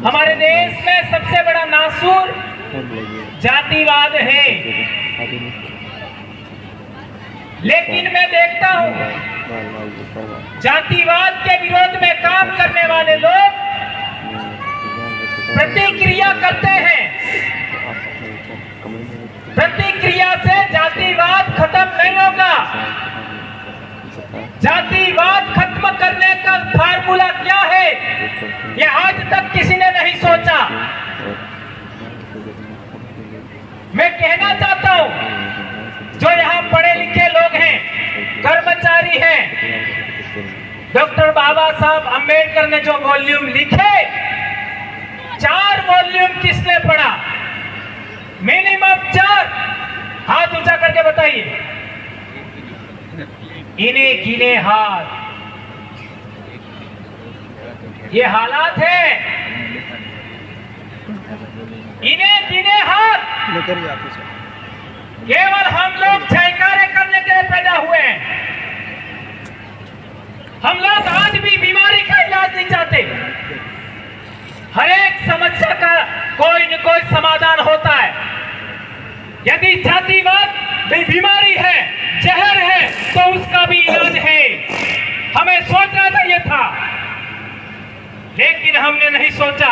हमारे देश में सबसे बड़ा नासूर जातिवाद है। लेकिन मैं देखता हूं जातिवाद के विरोध में काम करने वाले लोग प्रतिक्रिया करते हैं। प्रतिक्रिया से जातिवाद खत्म नहीं होगा। जातिवाद खत्म करने का फार्मूला क्या है, ये आज तक किसी ने नहीं सोचा। मैं कहना चाहता हूं, जो यहाँ पढ़े लिखे लोग हैं, कर्मचारी हैं, डॉक्टर बाबा साहब अंबेडकर ने जो वॉल्यूम लिखे, 4 वॉल्यूम किसने पढ़ा? मिनिमम 4। हाथ ऊंचा करके बताइए। इन्हें गिने हाथ। ये हालात है। इन्हें गिने हाथ। केवल हम लोग जयकारे करने के लिए पैदा हुए हैं। हम लोग आज भी बीमारी का इलाज नहीं चाहते। हर एक समस्या का कोई न कोई समाधान होता है। यदि जातिवाद भी बीमारी है, जहर है, तो उसका भी इलाज है। हमें सोचना चाहिए था, लेकिन हमने नहीं सोचा।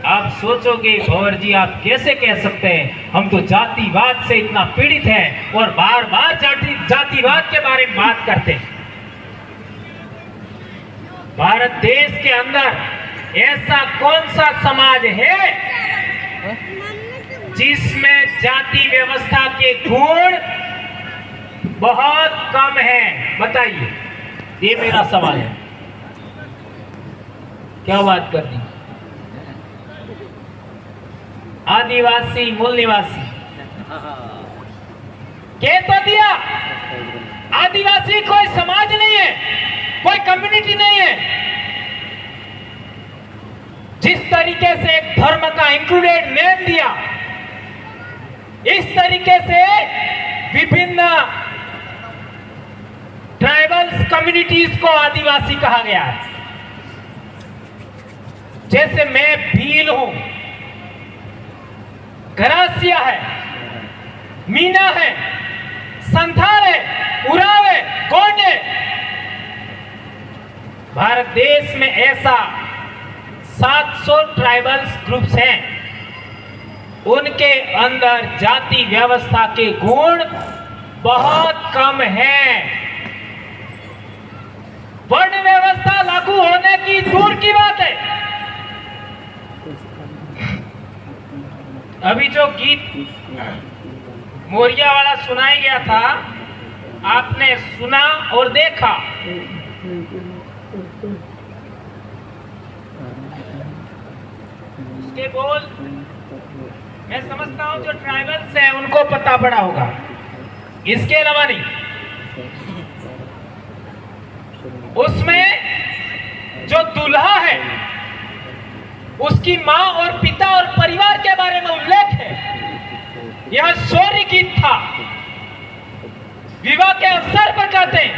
आप सोचोगे भंवर जी आप कैसे कह सकते हैं, हम तो जातिवाद से इतना पीड़ित हैं और बार बार जातिवाद के बारे में बात करते हैं। भारत देश के अंदर ऐसा कौन सा समाज है जिसमें जाति व्यवस्था के गुण बहुत कम हैं? बताइए, ये मेरा सवाल है। क्या बात कर दी? आदिवासी, मूल निवासी कह तो दिया। आदिवासी कोई समाज नहीं है, कोई कम्युनिटी नहीं है। जिस तरीके से एक धर्म का इंक्लूडेड नेम दिया, इस तरीके से विभिन्न ट्राइबल्स कम्युनिटीज को आदिवासी कहा गया है। जैसे मैं भील हूं, गरासिया है, मीना है, संथाल है, उराव है, गोंड है। भारत देश में ऐसा 700 ट्राइबल्स ग्रुप्स हैं। उनके अंदर जाति व्यवस्था के गुण बहुत कम हैं। वर्ण व्यवस्था लागू होने की दूर की बात है। अभी जो गीत मोरिया वाला सुनाया गया था, आपने सुना और देखा। उसके बोल मैं समझता हूं जो ट्राइबल्स हैं उनको पता पड़ा होगा, इसके अलावा नहीं। उसमें जो दूल्हा है उसकी मां और पिता और परिवार के बारे में उल्लेख है। यह शौर्य गीत था। विवाह के अवसर पर कहते हैं,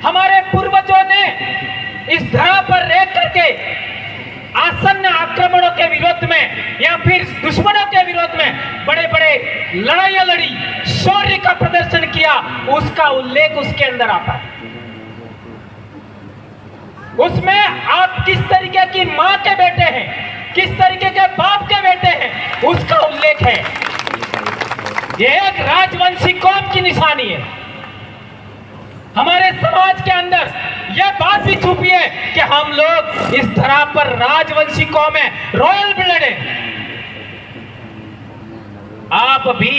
हमारे पूर्वजों ने इस धरा पर रह करके आसन्न आक्रमणों के विरोध में या फिर दुश्मनों के विरोध में बड़े बड़े लड़ाइयां लड़ी, शौर्य का प्रदर्शन किया। उसका उल्लेख उसके अंदर आता है। उसमें आप किस तरीके की मां के बेटे हैं, किस तरीके के बाप के बेटे हैं, उसका उल्लेख है। यह एक राजवंशी कौम की निशानी है। हमारे समाज के अंदर यह बात भी छुपी है कि हम लोग इस धरा पर राजवंशी कौम है, रॉयल ब्लड है। आप भी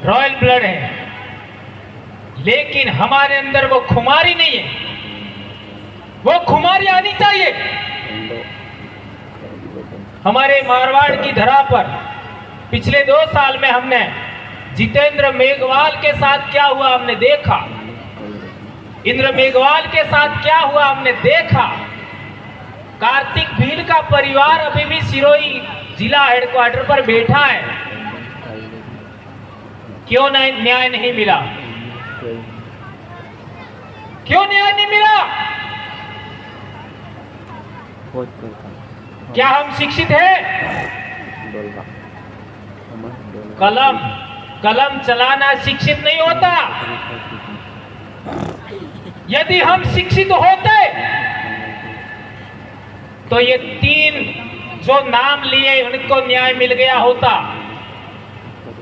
रॉयल ब्लड है, लेकिन हमारे अंदर वो खुमारी नहीं है। वो खुमारी आनी चाहिए। हमारे मारवाड़ की धरा पर पिछले 2 साल में हमने जितेंद्र मेघवाल के साथ क्या हुआ हमने देखा। इंद्र मेघवाल के साथ क्या हुआ हमने देखा। कार्तिक भील का परिवार अभी भी सिरोही जिला हेडक्वार्टर पर बैठा है। क्यों न्याय नहीं मिला? क्यों न्याय नहीं मिला? क्या हम शिक्षित हैं? कलम चलाना शिक्षित नहीं होता। यदि हम शिक्षित होते तो ये 3 जो नाम लिए उनको न्याय मिल गया होता।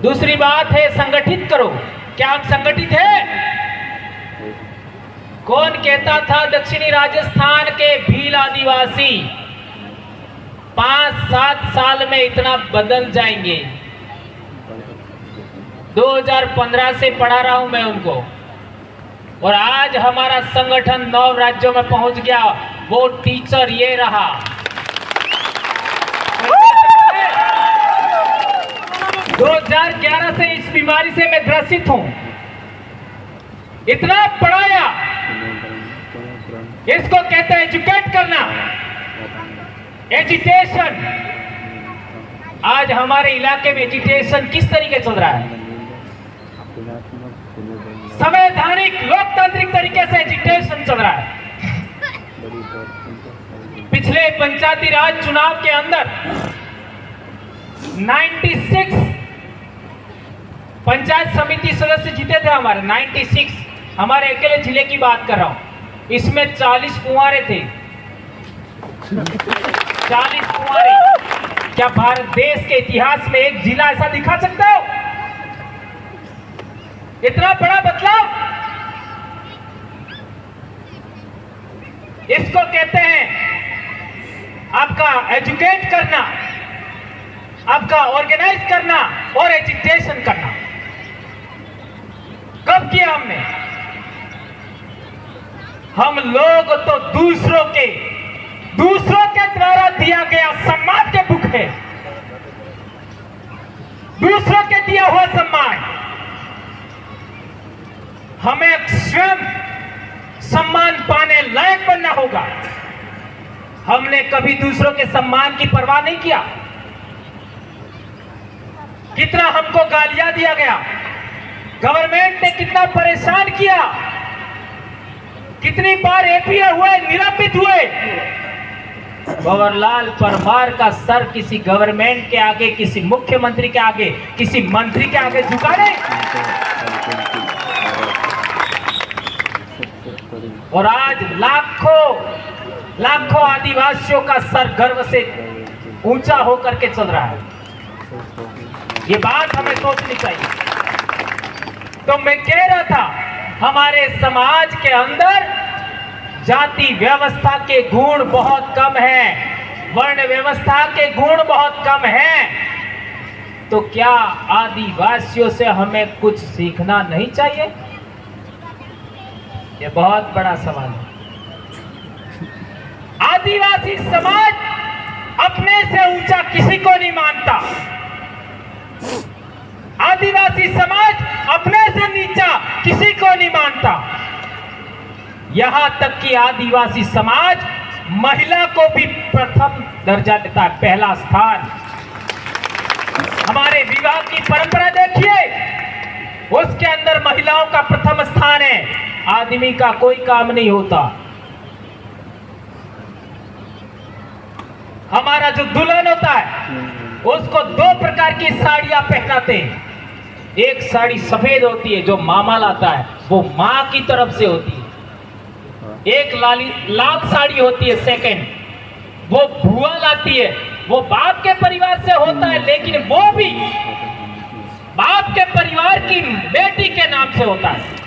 दूसरी बात है संगठित करो। क्या हम संगठित हैं? कौन कहता था दक्षिणी राजस्थान के भील आदिवासी 5-7 साल में इतना बदल जाएंगे? 2015 से पढ़ा रहा हूं मैं उनको, और आज हमारा संगठन 9 राज्यों में पहुंच गया। वो टीचर ये रहा। 2011 से इस बीमारी से मैं ग्रसित हूं। इतना पढ़ाया, इसको कहते हैं एजुकेट करना, एजुटेशन। आज हमारे इलाके में एजुटेशन किस तरीके चल रहा है? संवैधानिक लोकतांत्रिक तरीके से एजुटेशन चल रहा है। पिछले पंचायती राज चुनाव के अंदर 96 पंचायत समिति सदस्य जीते थे हमारे। 96 हमारे अकेले जिले की बात कर रहा हूं। इसमें 40 कुंवारे थे। 40 कुंवारे। क्या भारत देश के इतिहास में एक जिला ऐसा दिखा सकते हो? इतना बड़ा बदलाव। इसको कहते हैं आपका एजुकेट करना, आपका ऑर्गेनाइज करना और एजुकेशन करना। कब किया हमने? हम लोग तो दूसरों के द्वारा दिया गया सम्मान के भूख है। दूसरों के दिया हुआ सम्मान। हमें स्वयं सम्मान पाने लायक बनना होगा। हमने कभी दूसरों के सम्मान की परवाह नहीं किया। कितना हमको गालियां दिया गया, गवर्नमेंट ने कितना परेशान किया, कितनी बार एपीए हुए, निलंबित हुए। भंवरलाल परमार का सर किसी गवर्नमेंट के आगे, किसी मुख्यमंत्री के आगे, किसी मंत्री के आगे झुका नहीं। और आज लाखों आदिवासियों का सर गर्व से ऊंचा होकर के चल रहा है। ये बात हमें सोचनी चाहिए। तो मैं कह रहा था, हमारे समाज के अंदर जाति व्यवस्था के गुण बहुत कम है, वर्ण व्यवस्था के गुण बहुत कम है। तो क्या आदिवासियों से हमें कुछ सीखना नहीं चाहिए? ये बहुत बड़ा सवाल है। आदिवासी समाज अपने से ऊंचा किसी को नहीं मानता। आदिवासी समाज अपने से नीचा किसी को नहीं मानता। यहां तक कि आदिवासी समाज महिला को भी प्रथम दर्जा देता है, पहला स्थान। हमारे विवाह की परंपरा देखिए, उसके अंदर महिलाओं का प्रथम स्थान है। आदमी का कोई काम नहीं होता। हमारा जो दुल्हन होता है उसको 2 प्रकार की साड़ियां पहनाते हैं। एक साड़ी सफेद होती है जो मामा लाता है, वो माँ की तरफ से होती है। एक लाल साड़ी होती है सेकंड, वो बुआ लाती है, वो बाप के परिवार से होता है, लेकिन वो भी बाप के परिवार की बेटी के नाम से होता है।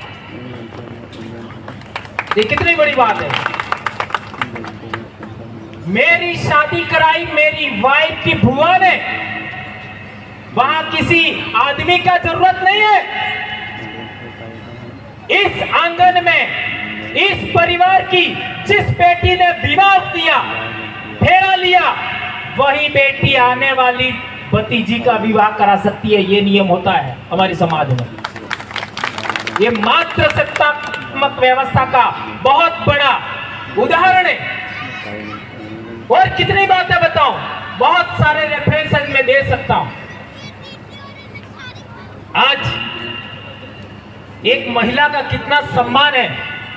ये कितनी बड़ी बात है। मेरी शादी कराई मेरी वाइफ की बुआ ने, वहां किसी आदमी का जरूरत नहीं है। इस आंगन में इस परिवार की जिस बेटी ने विवाह किया, फेरा लिया, वही बेटी आने वाली भतीजी का विवाह करा सकती है। ये नियम होता है हमारे समाज में। ये मात्र सत्तात्मक व्यवस्था का बहुत बड़ा उदाहरण है। और कितनी बातें बताऊं, बहुत सारे रेफरेंसेस में दे सकता हूं। आज एक महिला का कितना सम्मान है,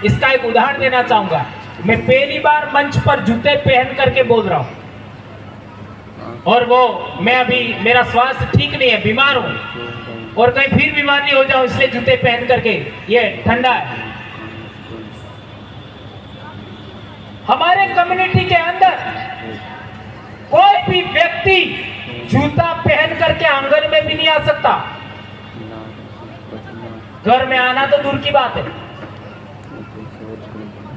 इसका एक उदाहरण देना चाहूंगा। मैं पहली बार मंच पर जूते पहन करके बोल रहा हूं, और वो मैं अभी मेरा स्वास्थ्य ठीक नहीं है, बीमार हूं, और कहीं फिर बीमार नहीं हो जाऊं इसलिए जूते पहन करके, ये ठंडा है। हमारे कम्युनिटी के अंदर कोई भी व्यक्ति जूता पहन करके आंगन में भी नहीं आ सकता। घर में आना तो दूर की बात है,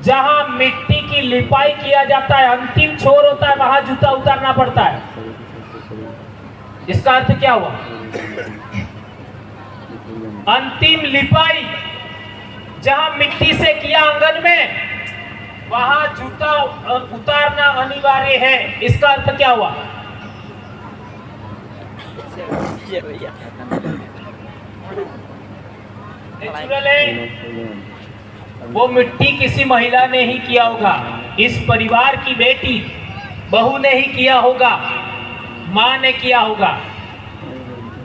जहां मिट्टी की लिपाई किया जाता है, अंतिम छोर होता है, वहां जूता उतारना पड़ता है। इसका अर्थ क्या हुआ? अंतिम लिपाई जहां मिट्टी से किया आंगन में, वहां जूता उतारना अनिवार्य है। इसका अर्थ क्या हुआ? नेचुरल है, वो मिट्टी किसी महिला ने ही किया होगा, इस परिवार की बेटी बहू ने ही किया होगा, मां ने किया होगा।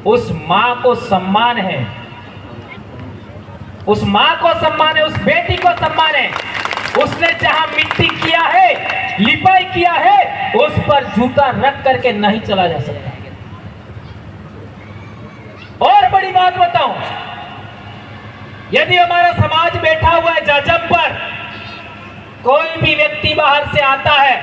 उस मां को सम्मान है, उस मां को सम्मान है, उस बेटी को सम्मान है। उसने जहां मिट्टी किया है, लिपाई किया है, उस पर जूता रख करके नहीं चला जा सकता। और बड़ी बात बताऊं, यदि हमारा समाज बैठा हुआ है जाजम पर, कोई भी व्यक्ति बाहर से आता है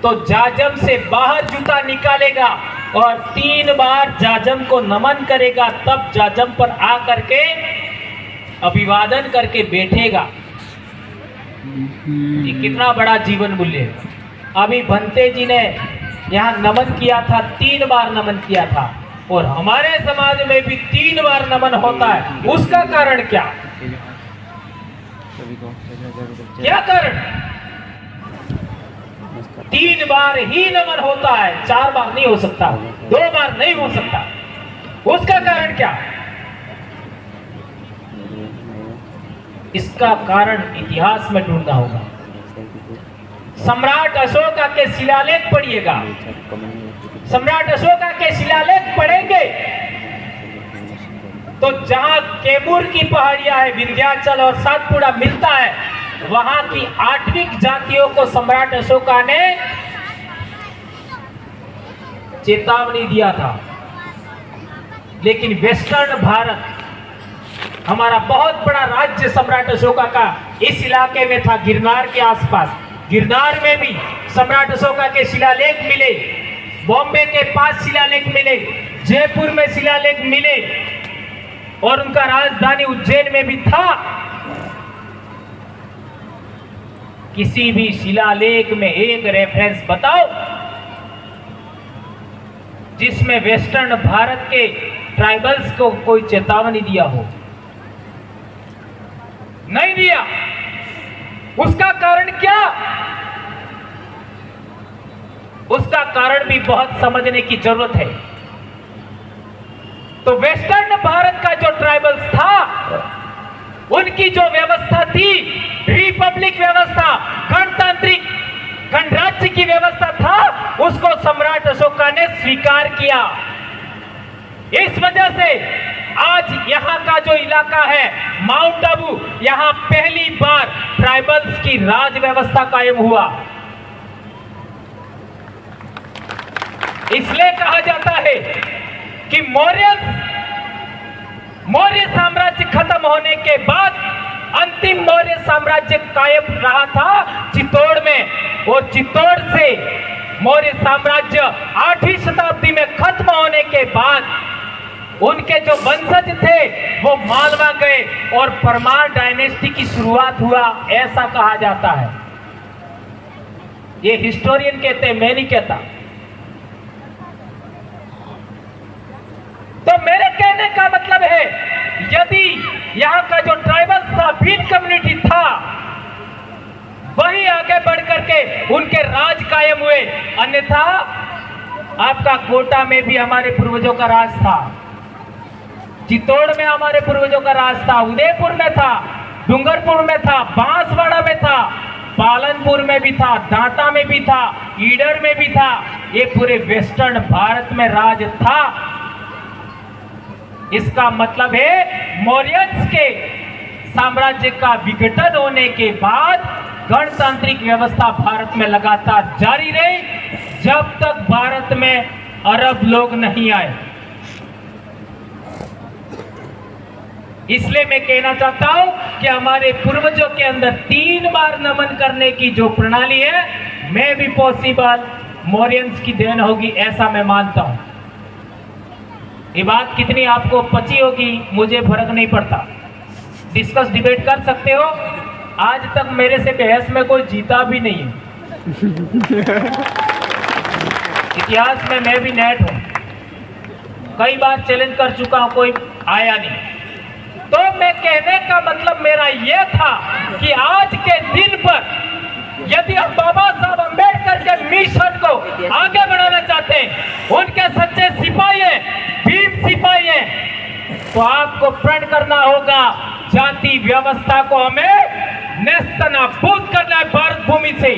तो जाजम से बाहर जूता निकालेगा और 3 बार जाजम को नमन करेगा, तब जाजम पर आ करके अभिवादन करके बैठेगा। ये कितना बड़ा जीवन मूल्य है। अभी भंते जी ने यहाँ नमन किया था, 3 बार नमन किया था, और हमारे समाज में भी 3 बार नमन होता है। उसका कारण क्या? क्या कारण? 3 बार ही नमन होता है, 4 बार नहीं हो सकता, 2 बार नहीं हो सकता। उसका कारण क्या? इसका कारण इतिहास में ढूंढना होगा। सम्राट अशोका के शिलालेख पढ़िएगा, सम्राट अशोका के शिलालेख पढ़ेंगे तो जहां कैमूर की पहाड़ियां है, विंध्याचल और सातपुड़ा मिलता है, वहां की 8वीं जातियों को सम्राट अशोका ने चेतावनी दिया था। लेकिन वेस्टर्न भारत, हमारा बहुत बड़ा राज्य सम्राट अशोका का इस इलाके में था, गिरनार के आसपास। गिरनार में भी सम्राट अशोका के शिलालेख मिले, बॉम्बे के पास शिलालेख मिले, जयपुर में शिलालेख मिले, और उनका राजधानी उज्जैन में भी था। किसी भी शिलालेख में एक रेफरेंस बताओ जिसमें वेस्टर्न भारत के ट्राइबल्स को कोई चेतावनी दिया हो? नहीं दिया। उसका कारण क्या? उसका कारण भी बहुत समझने की जरूरत है। तो वेस्टर्न भारत का जो ट्राइबल्स था, उनकी जो व्यवस्था थी, रिपब्लिक व्यवस्था, गणतांत्रिक गणराज्य की व्यवस्था था, उसको सम्राट अशोका ने स्वीकार किया। इस वजह से आज यहां का जो इलाका है माउंट आबू, यहां पहली बार ट्राइबल्स की राज व्यवस्था कायम हुआ। इसलिए कहा जाता है कि मौर्य साम्राज्य खत्म होने के बाद अंतिम मौर्य साम्राज्य कायम रहा था चित्तौड़ में, और चित्तौड़ से मौर्य साम्राज्य 8वीं शताब्दी में खत्म होने के बाद उनके जो वंशज थे वो मालवा गए और परमार डायनेस्टी की शुरुआत हुआ, ऐसा कहा जाता है। ये हिस्टोरियन कहते हैं, मैं नहीं कहता। तो मेरे कहने का मतलब है, यदि यहाँ का जो ट्राइबल्स था, भील कम्युनिटी था, वही आगे बढ़ करके उनके राज कायम हुए। अन्यथा आपका कोटा में भी हमारे पूर्वजों का राज था, चित्तौड़ में हमारे पूर्वजों का राज था, उदयपुर में था, डूंगरपुर में था, बांसवाड़ा में था, पालनपुर में भी था, दांता में भी था, ईडर में भी था। ये पूरे वेस्टर्न भारत में राज था। इसका मतलब है मौर्यंस के साम्राज्य का विघटन होने के बाद गणतांत्रिक व्यवस्था भारत में लगातार जारी रही जब तक भारत में अरब लोग नहीं आए। इसलिए मैं कहना चाहता हूं कि हमारे पूर्वजों के अंदर 3 बार नमन करने की जो प्रणाली है, मैं भी पॉसिबल मौर्यंस की देन होगी, ऐसा मैं मानता हूं। ये बात कितनी आपको पची होगी मुझे फर्क नहीं पड़ता, डिस्कस डिबेट कर सकते हो। आज तक मेरे से बहस में कोई जीता भी नहीं है। इतिहास में मैं भी नेट हूं, कई बार चैलेंज कर चुका हूं, कोई आया नहीं। तो मैं कहने का मतलब मेरा यह था कि आज के दिन पर यदि हम बाबा साहब अम्बेडकर के मिशन को आगे बढ़ाना चाहते हैं, उनके सच्चे सिपाही हैं, भीम सिपाही हैं, तो आपको प्रण करना होगा जाति व्यवस्था को हमें नेस्तनाबूद करना है भारत भूमि से।